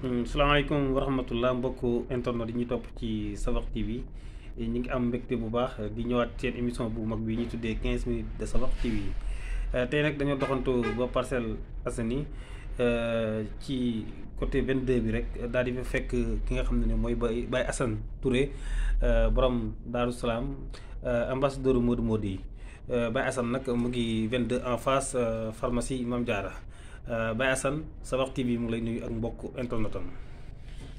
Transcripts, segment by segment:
salaamaaleykum wa rahmatullah mbokku internet yi ñuy topp ci Saveurs TV ñu ngi am mbégte bu baax di ñëwaat seen émission bu mag bi ñu tuddee 15 minutes de Saveurs TV tey nag dañoo doxantu ba Parcelles Assainies ci côté 22 bi rek daal di fa fekk ki nga xam ne mooy Baye Assane Touré borom Daaru Salaam ambassadeur Modou Modou yi Baye Assane nag mu ngi 22 en face pharmacie Mame Diarra. Baye Assane Saveurs TV mu ngi lay nuyu ak mbokk internetam.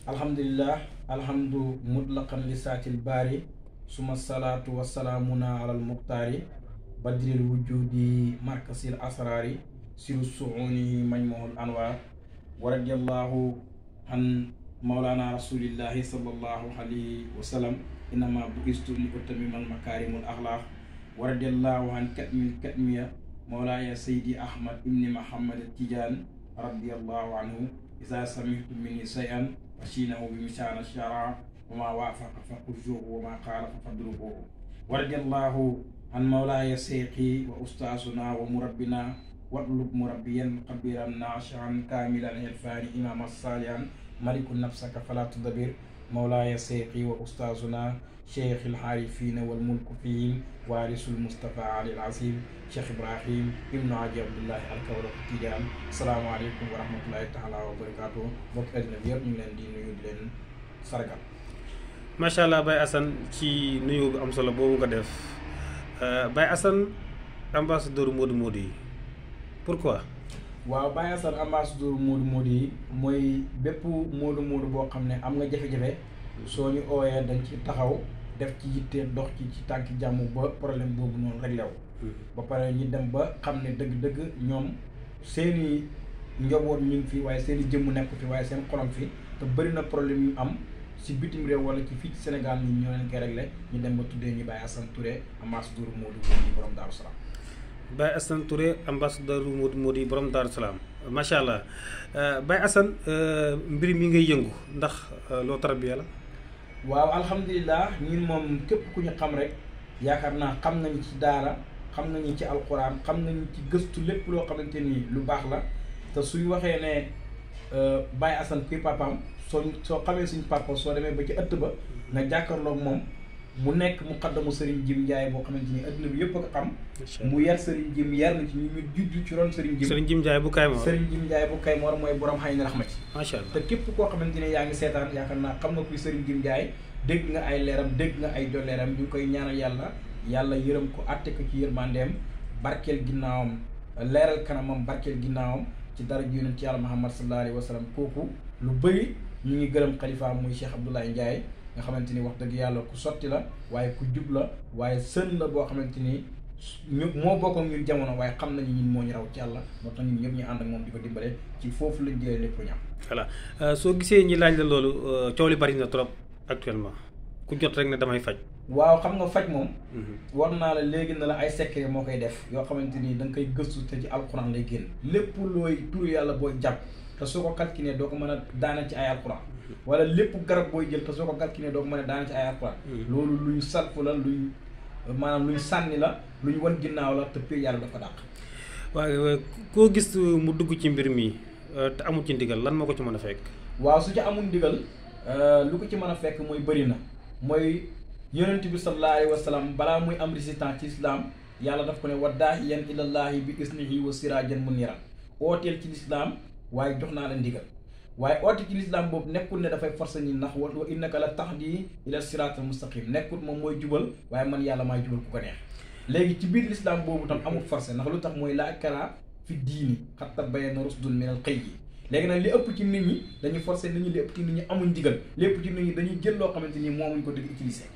alhamdulilah alhamdu mutlaqan li saatil baari suma salaatu wasalaamuna alal muxtaari badril wujudi markasil asraari siru suunihi majmuhul anwaar wa radiyallahu an mawlana rasulillahi sallallahu alayhi wa sallam innama bu'istu li utammima makaarimul axlaaq wa radiyallahu an katmiya mawlaaya Seydi Ahmad ibni Muhammad Tijaan radiyallahu anhu isa samihtu minni shay'an fashinahu bi misaana shara wa ma waafaqa fa urjuhu wa ma qaala fa fadruhu wa radiyallahu an mawlaaya seyqi wa ustaasuna wa murabbina watlub murabbiyan qabiran naashian kaamilan irfaani imaama saalihan maliku nafsaka fala tudabir mawlaaya seyqi wa ustaasuna cheikh alxaarifina walmulku fihim waarisul Mustafa Ali al-Azim Cheikh Ibrahim ibnu Aji Abdullahi al-Kawlax Tijaan asalaamaaleykum wa rahmatullahi taala wa barakaatu mbokk àddina bi yëpp ñu ngi leen di nuyu di leen sargal. macha allah Baye Assane ci nuyu bu am solo boobu nga def Baye Assane ambassadeur Modou Modou yi pourquoi. waaw Baye Assane ambassadeur Modou Modou yi mooy bépp Modou Modou boo xam ne am nga jafe-jafe soo ñu ooyee dañ ci taxaw. def ci yitte dox ci tànk jàmm ba problème boobu noonu réglé wu ba pare ñu dem ba xam ne dëgg-dëgg ñoom seeni njaboot ñu ngi fi waaye seeni jëmm nekk fi waaye seen xolam fi te bëri na problème yu am si bitim réew wala ci fii ci Sénégal ñi ñoo leen koy réglé ñu dem ba tuddee ñu Baye Assane Touré ambassadeur Modou Modou yi borom Daaru Salaam. Baye Assane Touré ambassadeur Modou Modou yi borom Daaru Salaam macha allah Baye Assane mbir mi ngay yëngu ndax loo tarbiya la. waaw alhamdulilah ñun moom képp ku ñu xam rek yaakaar naa xam nañu ci daara xam nañu ci alquran xam nañu ci gëstu lépp loo xamante ni lu baax la te suñ waxee ne Baye Assane kuy papaam soo xamee suñ papa soo demee ba ci ëtt ba nga jàkkaarloog moom mu nekk mu xaddamu Serigne Jim Ndiaye boo xamante ni adduna bi yëpp a ko xam. mu yar Serigne Jim yar na ci ñu judd ci ron Serigne Jim. Serigne Jim Ndiaye bu Kaymoor Serigne Jim Ndiaye bu Kaymoor mooy borom xay na raxmati. macha allah te képp koo xamante ne yaa ngi seetaan yaakaar naa xam nga kuy Serigne Jim Ndiaye dégg nga ay leeram dégg nga ay dolleeram ñu koy ñaanal yàlla yërëm ko àtte ko ci yërmandeem barkeel ginnaawam leeral kanamam barkeel ginnaawam ci dara ji yonent ci yàlla Muhammad sallallahu alayhi wa sallam kooku lu bëri ñu ngi gërëm xalifaam muy Cheikh Abdoulaye Ndiaye nga xamante ni wax dëgg yàlla ku sotti la waaye ku jub la waaye sën la boo xamante ni ñu moo bokk ak ñun jamono waaye xam nañu ñun moo ñu raw ci yàlla moo tax ñun ñëpp ñu ànd ak moom di ko dimbale ci foofu lañ jëlee lépp lu ñu am. voilà soo gisee ñi laaj la loolu coow li bari na trop actuellement ku jot rek ne damay faj. waaw xam nga faj moom. war naa la léegi na la ay secret moo koy def yoo xamante ni da nga koy gëstu te ci alxuraan lay génn lépp looy turu yàlla booy jàpp te soo ko calculé doo ko mën a daana ci ay alxuraan. wala lépp garab booy jël te soo ko calculé doo ko mën a daana ci ay alxuraan. loolu luy salfu la luy maanaam luy sànni la luy wan ginnaaw la te pire yàlla dafa dàq. waaw koo gis mu dugg ci mbir mi te amul ci ndigal lan moo ko ci mën a fekk. waaw su ci amul ndigal lu ko ci mën a fekk mooy bëri na mooy yonent bi sallallahu alayhi wa sallam balaa muy am résistance ci islam yàlla daf ko ne wa daahiyan ilallahi bi isnihi wa sirajan muniran ooteel ci lislaam waaye jox naa la ndigal waaye oote ci lislaam boobu nekkul ne dafay forcer ñi ndax wa innaka la tahdi ila siratal mustaqim nekkul moom mooy jubal waaye man yàlla maay jubal ku ko neex léegi ci biir lislaam boobu tam amul forcé ndax lu tax mooy laa ikraaha fi diini qad tabayyana rusdun minal ghayy léegi nag li ëpp ci nit ñi dañuy forcé nit ñi li ëpp ci nit ñi amuñ ndigal li ëpp ci nit ñi dañuy jël loo xamante ni moomuñ ko di utiliser.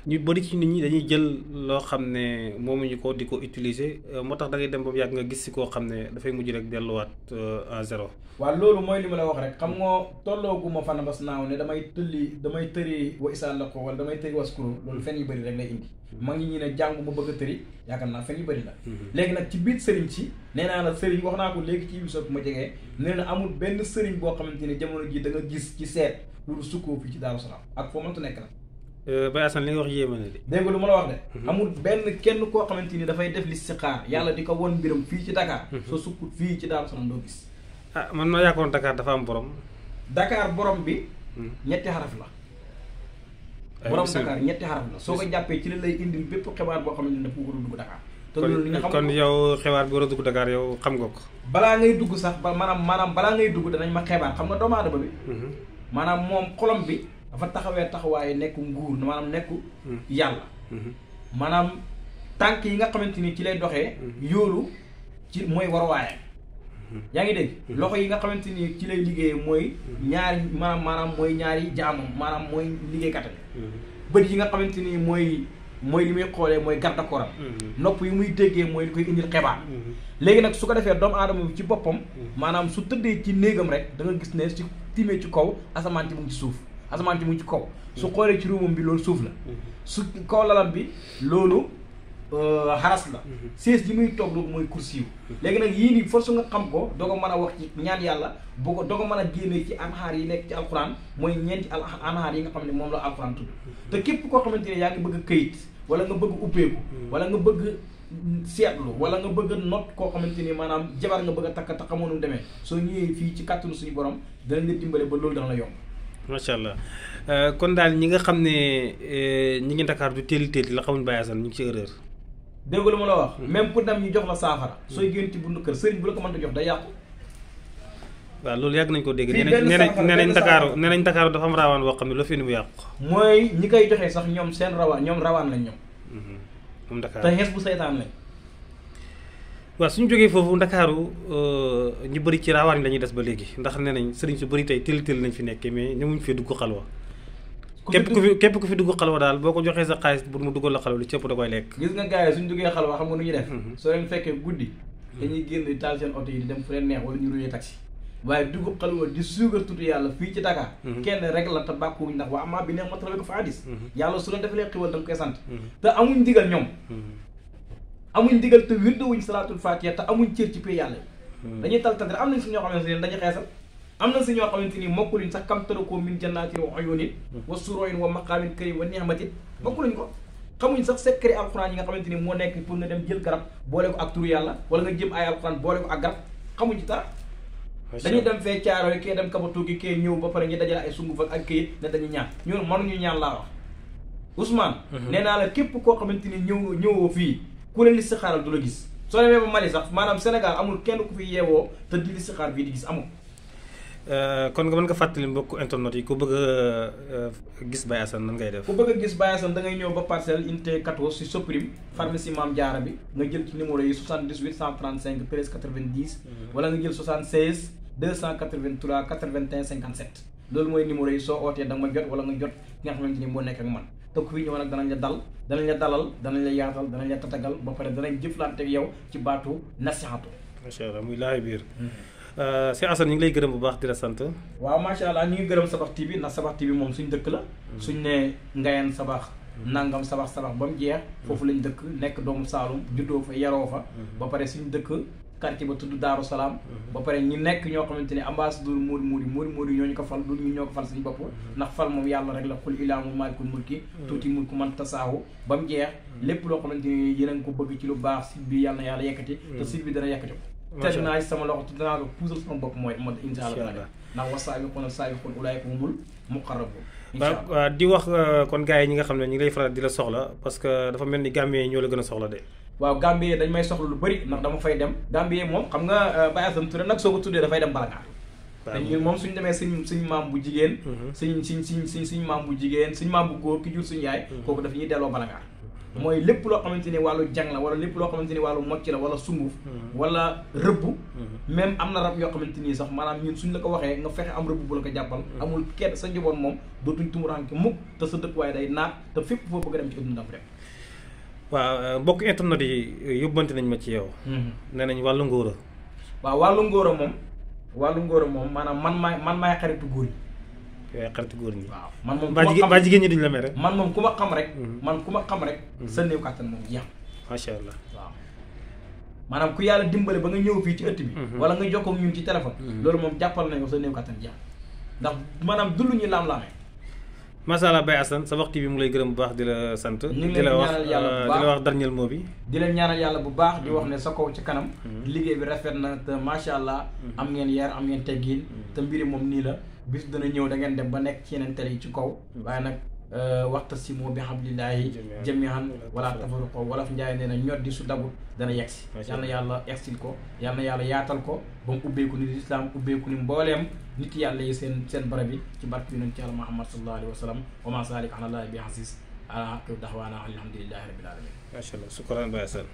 ñu bëri ci nit ñi dañuy jël loo xam ne moomuñu ko di ko utiliser moo tax da ngay dem ba mu yàgg nga gis si koo xam ne dafay mujj rek delluwaat à zéro. waaw loolu mooy li ma la wax rek xam nga tollooguma fan bas naaw ne damay tëri wa isaan la ko wala damay tëri waskuru loolu fen yu bëri rek lay indi. ma ngi ñi ne jàngu ma bëgg a tëri yaakaar naa fen yu bëri la. léegi nag ci biir sëriñ si nee naa la sëriñ wax naa ko léegi ci émission bu ma jegee nee na amul benn sëriñ boo xamante ni jamono ji da nga gis ci seet loolu sukkoo fii ci Daaru Salaam ak foo mënta nekk la. Baye Assane li nga wax yéeme na de. dégg lu ma la wax de. amul benn kenn koo xamante ni dafay def listixaar yàlla di ko won mbiram fii ci Dakar. soo sukkut fii ci Daaru Salaam doo gis. ah man ma yaakaaroon Dakar dafa am borom. Dakar borom bi ñetti xaraf la. borom Dakar ñetti xaraf la soo ko jàppee ci la lay indil bépp xibaar boo xam ne dafa war a dugg Dakar. te loolu li nga xam kon yow xibaar bi war a dugg Dakar yow xam nga ko. balaa ngay dugg sax maanaam balaa ngay dugg danañ ma xibaar xam nga doomu aadama bi. maanaam moom xolom bi dafa taxawee taxawaaye nekk nguur maanaam nekk yàlla. maanaam tànk yi nga xamante ni ci lay doxee. yoolu ci mooy waruwaayam. yaa ngi dégg. loxo yi nga xamante ni ci lay liggéeyee mooy ñaari maanaam mooy ñaari jaamam maanaam mooy liggéeykatam. bët yi nga xamante ni mooy li muy xoolee mooy gardakooram. nopp yi muy déggee mooy li koy indil xibaar. léegi nag su ko defee doomu aadama bi ci boppam maanaam su tëddee ci néegam rek da nga gis ne ci timee ci kaw asamaan ci mu ngi ci suuf asamaan ci mu ngi ci kaw. su xoolee ci ruumam bi loolu suuf la. su kaw lalam bi loolu xaras la. sées yi muy toog loolu mooy kursiyu. léegi nag yii nii force nga xam ko doo ko mën a wax ci ñaan yàlla boo ko doo ko mën a génnee ci anhaar yi nekk ci alquran mooy ñeenti anhaar yi nga xam ne moom la alquran tudd. te képp koo xamante ne yaa ngi bëgg a këyit wala nga bëgg ubbeeku wala nga bëgg seetlu wala nga bëgg a not koo xamante ni maanaam jabar nga bëgg a takk te xamoo nu mu demee soo ñëwee fii ci kàttanu suñu borom danañ la dimbale ba loolu dana la yomb. macha allah kon daal ñi nga xam ne ñi ngi Dakar du téeli la xamuñ Baye Assane ñu ngi ci erreur. dégg lu ma la wax. même pour dem ñu jox la saafara. sooy génn ci buntu kër sëriñ bu la ko mënta jox day yàqu. waaw loolu yàgg nañ ko dégg. nee nañ Dakar dafa am raawaan boo xam ne loo fi ni mu yàqu. mooy ñi koy joxe sax ñoom seen rawaan lañ ñoom. moom Dakar te xees bu saytaan lañ. waaw suñu jógee foofu Ndakaaru ñu bëri ci raawaan yi la ñuy des ba léegi ndax nee nañ sëriñ su bëri tey tël nañ fi nekkee mais ñëmuñ fee dugg xalwa képp ku fi dugg xalwa daal boo ko joxee sa xaalis pour mu duggal la xalwa lu cëpp da koy lekk. gis nga gars yi suñ duggee xalwa xam nga nu ñuy def. soo leen fekkee guddi dañuy génn di taal seen oto yi di dem fu leen neex wala ñu ruyee taxi waaye dugg xalwa di suugar tuuti yàlla fii ci Dakar kenn rek la te bàkkuwuñ ndax waa amaa bi neex ma tarawe ko fa hadis yàlla su la defalee xiwal da nga koy sant te amuñ ndigal ñoom amuñ ndigal te wirdowuñ salaatul fatiha te amuñ cër ci pay yàlla yi dañuy tal tante am nañ si ñoo xamante ne dañuy xeesal am na si ñoo xamante ni mokkuluñ sax kam tarakoo min jannatin wa uyunin wa sururin wa maqamin karim wa ni'matin mokkuluñ ko xamuñ sax secret alxuraan yi nga xamante ni moo nekk pour nga dem jël garab boole ko ak turu yàlla wala nga jëm ay alxuraan boole ko ak garab xamuñ ci dara dañuy dem fee caaro yi kee dem kabatu gi kee ñëw ba pare ñu dajale ay sunguf ak këyit ne dañuy ñaan ñun mënuñu ñaan laa wax Ousmane nee naa la képp koo xamante ni ñëwoo fii ku leen listixaaral du la gis soo demee ba Mali sax maanaam Sénégal amul kenn ku fi yeewoo te di listixaar fii di gis amul. kon nga mën nga fàttali mbokku internet yi ku bëgg a gis Baye Assane nan ngay def. ku bëgg a gis Baye Assane da ngay ñëw ba parcelle unité 14 si Soprim pharmacie Mame Diarra bi nga jël ci numéro yi 78 135 13 90. wala nga jël 76 283 81 57. loolu mooy numéro yi soo ootee da nga ma jot wala nga jot ki nga xamante ni moo nekk ak man. te ku fi ñëw nag danañ la dalal danañ la yaatal danañ la tatagal ba pare danañ jëflante ak yow ci baatu nasihatu. macha allah muy laay biir. Cheikh Assane ñu ngi lay gërëm bu baax di la sant. waaw macha allah ñu ngi gërëm Sabax TV ndax Sabax TV moom suñ dëkk la. suñ ne Ngayeen Sabax. nangam Sabax ba mu jeex. foofu lañ dëkk nekk doomu Saalum juddoo fa yaroo fa. ba pare suñ dëkk quartier ba tudd Daaru Salaam. ba pare ñi nekk ñoo xamante ne ambassadeur Moudi ñoo ñu ko fal du ñu ñoo ko fal suñu bopp. ndax fal moom yàlla rek la xul ilaamu maalikul mulki. tuuti mulku man tasaahu ba mu jeex. lépp loo xamante ni yéen a ngi ko bëgg ci lu baax site bi yàlla na yàlla yekkati. te site bi dana yekkati ko. teg naa ci sama loxo te danaa ko puusal sama bopp mooy insha allah ndax wasaabiquuna saabiquun ulaa'ika humul muqarrabuun. waaw di wax kon gars yi ñi nga xam ne ñu ngi lay faral di la soxla parce que dafa mel ni Gambie ñoo la gën a soxla de. waaw Gambie dañ may soxla lu bëri ndax dama fay dem Gambie moom xam nga Baye Assane Touré nag soo ko tuddee dafay dem Balakaar. waaw te ñun moom suñu demee suñ maam bu jigéen. suñ maam bu jigéen suñ maam bu góor ki jur suñu yaay. kooku daf ñuy delloo Balakaar. mooy lépp loo xamante ni wàllu jàng la wala lépp loo xamante ni wàllu mocc la wala sunguf wala rëbb même am na rab yoo xamante nii sax maanaam ñun suñ la ko waxee nga fexe am rëbb bu la ko jàppal amul kenn sa njaboot moom dootuñ tumuraanke mukk te sa dëkkuwaay day naat te fépp foo bëgg a dem ci adduna dafa dem. waaw mbokk internet yi yóbbante nañ ma ci yow. nee nañ wàllu ngóora. waaw wàllu ngóora moom maanaam man maay xaritu góor yi. waaw xaritu góor ñi. waaw man moom ba jigéen ñi duñ la mere. man moom ku ma xam rek. sa néew kàttan moom jeex. macha allah waaw. maanaam ku yàlla dimbale ba nga ñëw fii ci ëtt bi. wala nga jokkoo ak ñun ci téléphone. loolu moom jàppal nañ ko sa néew kàttan jeex ndax maanaam du lu ñuy laam-laamee. macha allah Baye Assane Sabakh TV mu lay gërëm bu baax di la sant. ñu ngi di la leen wax ñaanal yàlla bu baax di la wax dernier mot bi. di leen ñaanal yàlla bu baax di wax ne sa kaw ci kanam. liggéey bi rafet na te macha allah. am ngeen yar am ngeen teggiin. te mbiri moom nii la bis dana ñëw da ngeen dem ba nekk ci yeneen télé yi ci kaw. waaye nag waxtasimu bi hablillahi jami'an wala tafarraqu wolof Njaay nee na ñoddi su dagut dana yegsi. yal na yàlla yegsil ko yal na yàlla yaatal ko ba mu ubbeeku ni lislaam ubbeeku ni mbooleem nit yàlla yi seen barab bi ci barke yonent Yàlla Muhammad sallallahu alayhi wa sallam wa ma zalika ala llahi bi aziz ala daxwaana alhamdulillahi rabbil alamin. macha allah sukran Baye Assane.